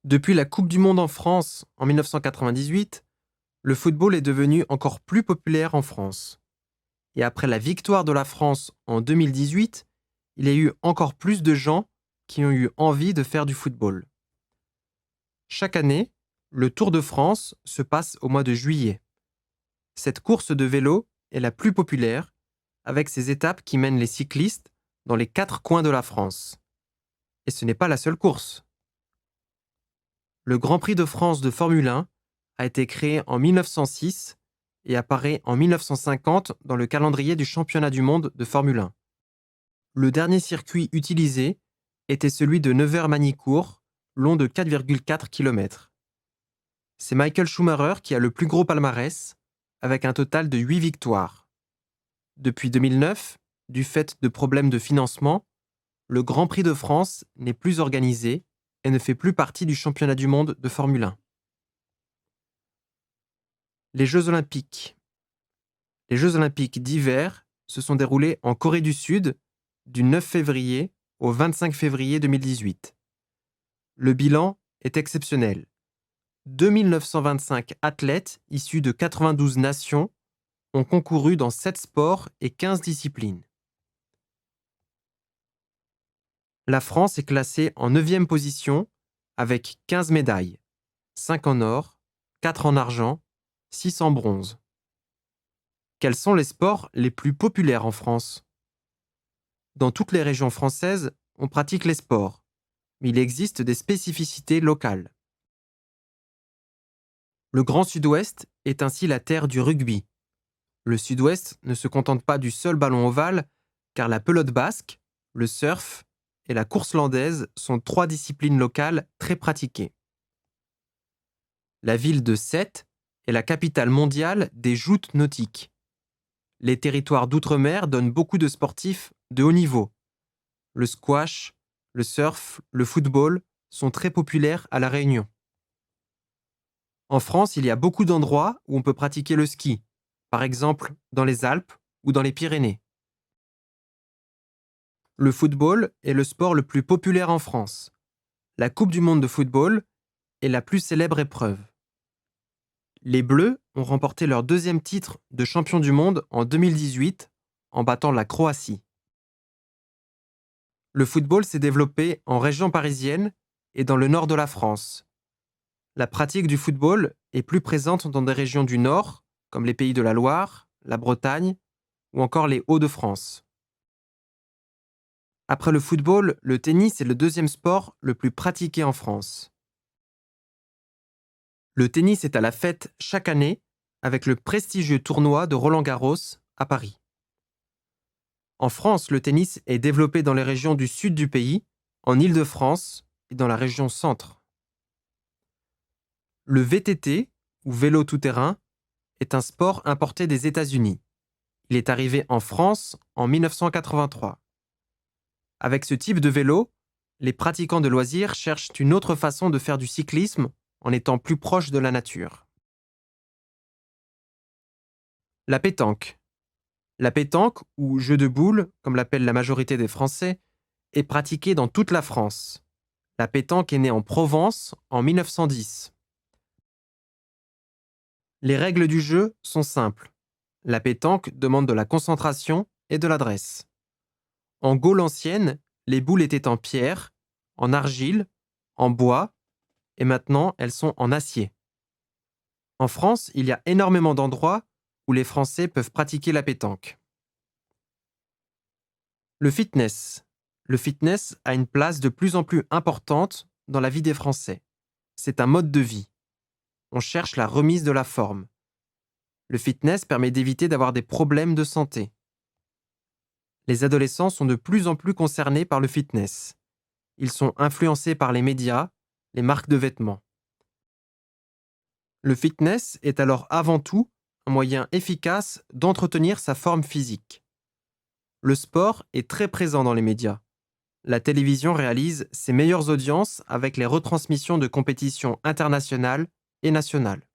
Depuis la Coupe du monde en France en 1998, le football est devenu encore plus populaire en France. Et après la victoire de la France en 2018, il y a eu encore plus de gens qui ont eu envie de faire du football. Chaque année, le Tour de France se passe au mois de juillet. Cette course de vélo est la plus populaire, avec ses étapes qui mènent les cyclistes dans les 4 coins de la France. Et ce n'est pas la seule course. Le Grand Prix de France de Formule 1 a été créé en 1906 et apparaît en 1950 dans le calendrier du championnat du monde de Formule 1. Le dernier circuit utilisé était celui de Nevers-Manicourt, long de 4,4 km. C'est Michael Schumacher qui a le plus gros palmarès, avec un total de 8 victoires. Depuis 2009, du fait de problèmes de financement, le Grand Prix de France n'est plus organisé et ne fait plus partie du championnat du monde de Formule 1. Les Jeux Olympiques. Les Jeux Olympiques d'hiver se sont déroulés en Corée du Sud du 9 février au 25 février 2018. Le bilan est exceptionnel. 2925 athlètes issus de 92 nations ont concouru dans 7 sports et 15 disciplines. La France est classée en 9e position avec 15 médailles, 5 en or, 4 en argent, 6 en bronze. Quels sont les sports les plus populaires en France ? Dans toutes les régions françaises, on pratique les sports, mais il existe des spécificités locales. Le Grand Sud-Ouest est ainsi la terre du rugby. Le Sud-Ouest ne se contente pas du seul ballon ovale, car la pelote basque, le surf et la course landaise sont 3 disciplines locales très pratiquées. La ville de Sète est la capitale mondiale des joutes nautiques. Les territoires d'outre-mer donnent beaucoup de sportifs de haut niveau. Le squash, le surf, le football sont très populaires à La Réunion. En France, il y a beaucoup d'endroits où on peut pratiquer le ski, par exemple dans les Alpes ou dans les Pyrénées. Le football est le sport le plus populaire en France. La Coupe du monde de football est la plus célèbre épreuve. Les Bleus ont remporté leur 2e titre de champion du monde en 2018 en battant la Croatie. Le football s'est développé en région parisienne et dans le nord de la France. La pratique du football est plus présente dans des régions du nord, comme les pays de la Loire, la Bretagne ou encore les Hauts-de-France. Après le football, le tennis est le 2e sport le plus pratiqué en France. Le tennis est à la fête chaque année avec le prestigieux tournoi de Roland-Garros à Paris. En France, le tennis est développé dans les régions du sud du pays, en Île-de-France et dans la région centre. Le VTT, ou vélo tout-terrain, est un sport importé des États-Unis. Il est arrivé en France en 1983. Avec ce type de vélo, les pratiquants de loisirs cherchent une autre façon de faire du cyclisme en étant plus proche de la nature. La pétanque. La pétanque, ou jeu de boules, comme l'appelle la majorité des Français, est pratiquée dans toute la France. La pétanque est née en Provence en 1910. Les règles du jeu sont simples. La pétanque demande de la concentration et de l'adresse. En Gaule ancienne, les boules étaient en pierre, en argile, en bois, et maintenant elles sont en acier. En France, il y a énormément d'endroits où les Français peuvent pratiquer la pétanque. Le fitness. Le fitness a une place de plus en plus importante dans la vie des Français. C'est un mode de vie. On cherche la remise de la forme. Le fitness permet d'éviter d'avoir des problèmes de santé. Les adolescents sont de plus en plus concernés par le fitness. Ils sont influencés par les médias, les marques de vêtements. Le fitness est alors avant tout un moyen efficace d'entretenir sa forme physique. Le sport est très présent dans les médias. La télévision réalise ses meilleures audiences avec les retransmissions de compétitions internationales et nationales.